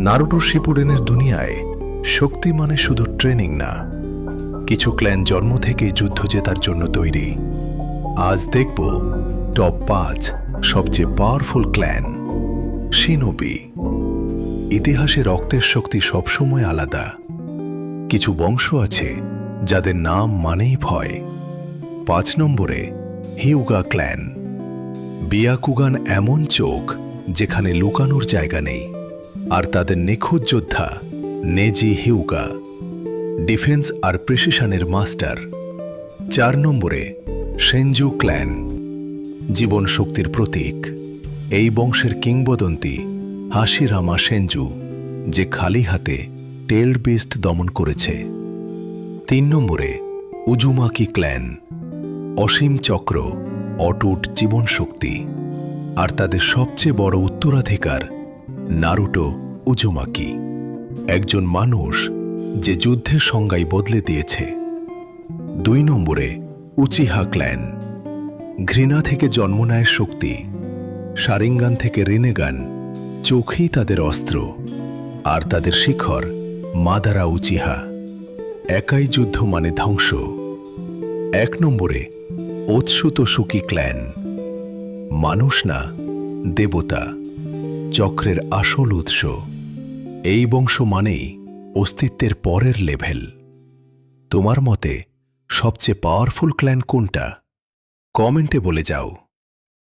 Naruto শিপুডেনের দুনিয়ায় শক্তি মানে শুধু ট্রেনিং না, কিছু ক্ল্যান জন্ম থেকেই যুদ্ধ জেতার জন্য তৈরি। আজ দেখব টপ 5 সবচেয়ে পাওয়ারফুল ক্ল্যান। শিনোবি। ইতিহাসে রক্তের শক্তি সবসময় আলাদা। কিছু বংশ আছে যাদের নাম মানেই ভয়। 5 নম্বরে হিউগা ক্ল্যান। বিয়াকুগান এমন চোখ যেখানে লুকানোর জায়গা নেই, আর তাদের নিখুঁত যোদ্ধা নেজি হিউগা, ডিফেন্স আর প্রিসিশনের মাস্টার। 4 নম্বরে সেনজু ক্ল্যান। জীবন শক্তির প্রতীক। এই বংশের কিংবদন্তি হাশিরামা সেনজু, যে খালি হাতে টেলড বিস্ট দমন করেছে। 3 নম্বরে উজুমাকি ক্ল্যান। অসীম চক্র, অটুট জীবন শক্তি, আর তাদের সবচেয়ে বড় উত্তরাধিকার নারুটো উজুমাকি, একজন মানুষ যে যুদ্ধের সংজ্ঞাই বদলে দিয়েছে। 2 নম্বরে উচিহা ক্ল্যান। ঘৃণা থেকে জন্ম নেয় শক্তি। শারিঙ্গান থেকে রিনেগান, চোখেই তাদের অস্ত্র, আর তাদের শিখর মাদারা উচিহা। একাই যুদ্ধ মানে ধ্বংস। 1 নম্বরে ওৎসুতসুকি ক্ল্যান। মানুষ না, দেবতা, চক্রের আসল উৎস। এই বংশ মানেই অস্তিত্বের পরের লেভেল। তোমার মতে সবচেয়ে পাওয়ারফুল ক্ল্যান কোনটা? কমেন্টে বলে যাও।